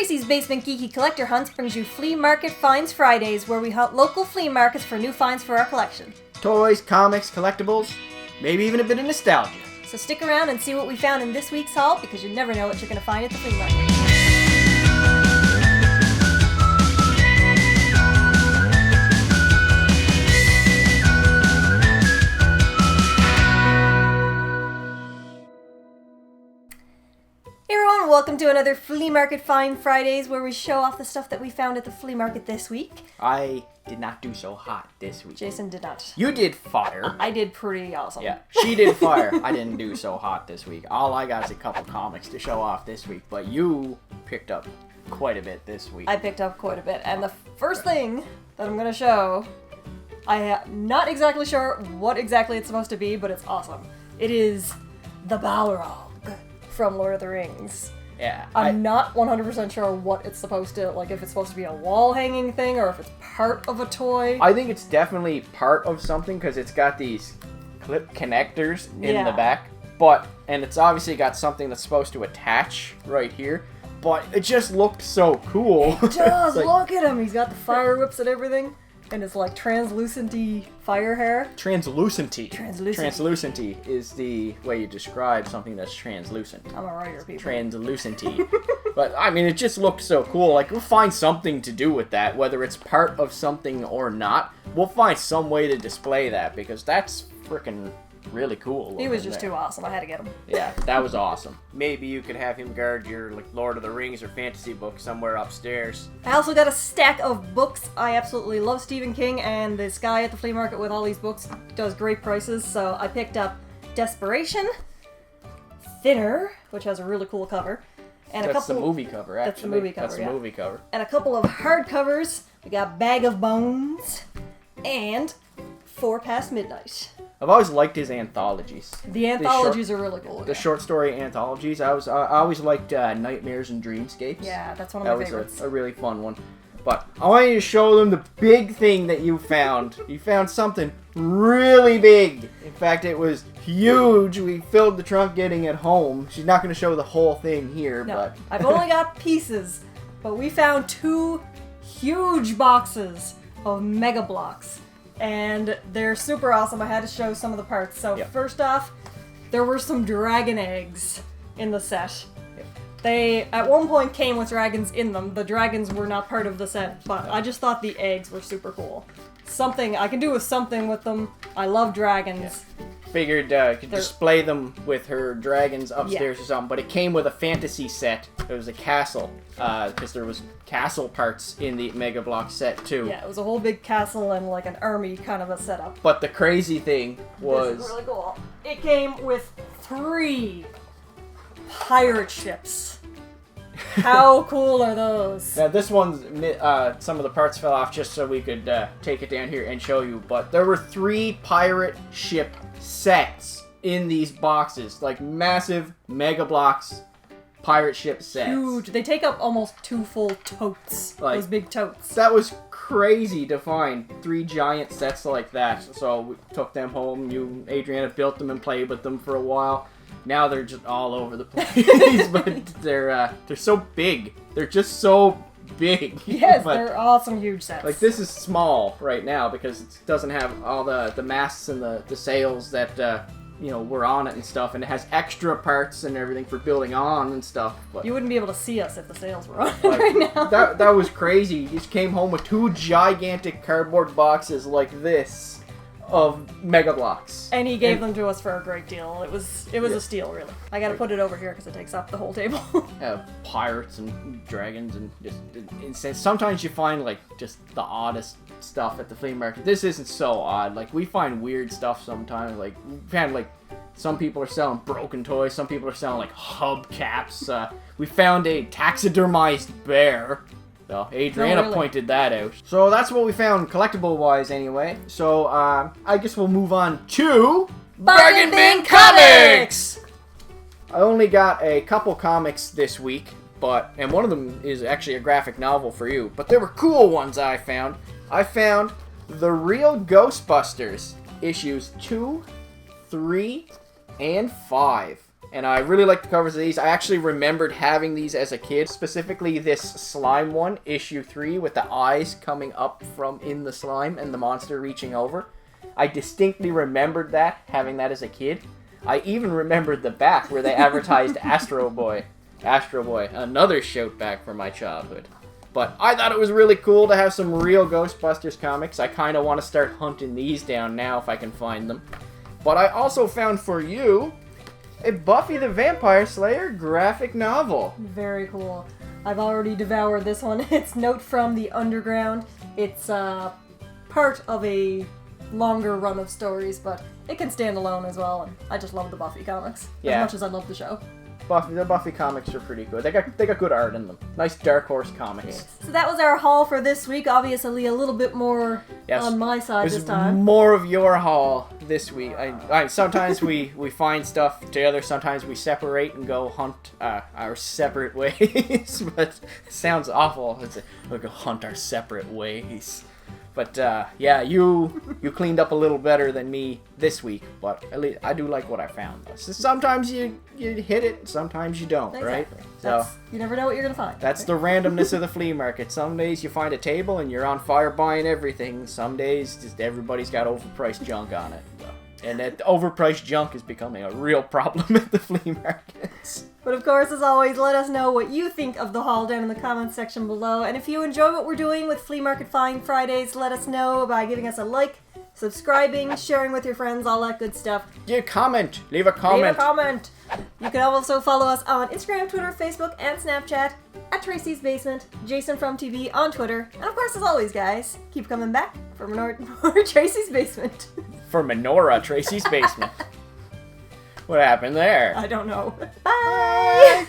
Tracey's Basement Geeky Collector Hunts brings you Flea Market Finds Fridays, where we hunt local flea markets for new finds for our collection. Toys, comics, collectibles, maybe even a bit of nostalgia. So stick around and see what we found in this week's haul, because you never know what you're going to find at the flea market. Welcome to another Flea Market Find Fridays, where we show off the stuff that we found at the flea market this week. I did not do so hot this week. Jason did not. You did fire. I did pretty awesome. Yeah, she did fire. I didn't do so hot this week. All I got is a couple comics to show off this week, but you picked up quite a bit this week. I picked up quite a bit, and the first thing that I'm going to show, I'm not exactly sure what exactly it's supposed to be, but it's awesome. It is the Balrog from Lord of the Rings. Yeah. I'm not 100% sure what it's supposed to, like, if it's supposed to be a wall-hanging thing or if it's part of a toy. I think it's definitely part of something because it's got these clip connectors in the back, and it's obviously got something that's supposed to attach right here, but it just looked so cool. It does! Look at him! He's got the fire whips and everything. And it's like translucent-y fire hair. Translucent-y. Translucent. Translucent-y is the way you describe something that's translucent. I'm a writer, people. Translucent-y. But, I mean, it just looked so cool. Like, we'll find something to do with that, whether it's part of something or not. We'll find some way to display that, because that's freaking really cool. He was just too awesome. I had to get him. Yeah, that was awesome. Maybe you could have him guard your Lord of the Rings or fantasy book somewhere upstairs. I also got a stack of books. I absolutely love Stephen King, and this guy at the flea market with all these books does great prices, so I picked up Desperation, Thinner, which has a really cool cover, and That's the movie cover, actually. That's the movie cover, That's the movie cover. And a couple of hardcovers. We got Bag of Bones and 4 Past Midnight. I've always liked his anthologies. The anthologies are really cool. The short story anthologies. I always liked Nightmares and Dreamscapes. Yeah, that's one of my favorites. That was a really fun one. But I want you to show them the big thing that you found. You found something really big. In fact, it was huge. We filled the trunk getting it home. She's not going to show the whole thing here, no, but I've only got pieces. But we found 2 huge boxes of Mega Bloks. And they're super awesome. I had to show some of the parts. So First off, there were some dragon eggs in the set. Yep. They, at one point, came with dragons in them. The dragons were not part of the set, but I just thought the eggs were super cool. Something, I can do with something with them. I love dragons. Yeah. Figured could display them with her dragons upstairs or something, but it came with a fantasy set. It was a castle, because there was castle parts in the Mega Bloks set too. Yeah, it was a whole big castle and like an army kind of a setup. But the crazy thing was... This is really cool. It came with 3 pirate ships. How cool are those? Now this one's, some of the parts fell off just so we could take it down here and show you, but there were 3 pirate ship sets in these boxes, like massive Mega Bloks pirate ship sets. Huge. They take up almost 2 full totes. Like, those big totes. That was crazy to find 3 giant sets like that. So we took them home. You, Adriana, built them and played with them for a while. Now they're just all over the place, but they're so big. They're just so big. Yes, they're awesome, huge sets. Like, this is small right now because it doesn't have all the masts and the sails that were on it and stuff, and it has extra parts and everything for building on and stuff. But you wouldn't be able to see us if the sails were on right now. That was crazy. You just came home with 2 gigantic cardboard boxes like this of Mega Bloks. And he gave them to us for a great deal. It was a steal, really. I gotta put it over here because it takes up the whole table. Pirates and dragons and just insane. Sometimes you find like just the oddest stuff at the flea market. This isn't so odd. Like, we find weird stuff sometimes. Like, we found like some people are selling broken toys. Some people are selling like hubcaps. We found a taxidermized bear. So Adriana pointed that out. So that's what we found collectible-wise anyway. So I guess we'll move on to... Bargain Bin Comics! I only got a couple comics this week, and one of them is actually a graphic novel for you. But there were cool ones I found. I found The Real Ghostbusters, issues 2, 3, and 5. And I really like the covers of these. I actually remembered having these as a kid. Specifically this slime one, issue 3, with the eyes coming up from in the slime and the monster reaching over. I distinctly remembered that, having that as a kid. I even remembered the back where they advertised Astro Boy. Astro Boy, another shout back from my childhood. But I thought it was really cool to have some real Ghostbusters comics. I kind of want to start hunting these down now if I can find them. But I also found for you a Buffy the Vampire Slayer graphic novel. Very cool. I've already devoured this one. It's Note from the Underground. It's part of a longer run of stories, but it can stand alone as well. And I just love the Buffy comics as much as I love the show. The Buffy comics are pretty good. They got good art in them. Nice Dark Horse comics. Yes. So that was our haul for this week. Obviously, a little bit more on my side this time. More of your haul this week. Sometimes we find stuff together. Sometimes we separate and go hunt our separate ways. But it sounds awful. We'll go hunt our separate ways. But yeah, you cleaned up a little better than me this week, but at least I do like what I found. So sometimes you hit it, sometimes you don't, exactly. Right? So you never know what you're gonna find. That's the randomness of the flea market. Some days you find a table and you're on fire buying everything. Some days just everybody's got overpriced junk on it. And that overpriced junk is becoming a real problem at the flea markets. But of course, as always, let us know what you think of the haul down in the comments section below. And if you enjoy what we're doing with Flea Market Finds Fridays, let us know by giving us a like, subscribing, sharing with your friends, all that good stuff. Leave a comment. Leave a comment. You can also follow us on Instagram, Twitter, Facebook, and Snapchat at Tracey's Basement, Jason from TV on Twitter. And of course, as always, guys, keep coming back for more Tracey's Basement. For Menorah, Tracey's Basement. What happened there? I don't know. Bye!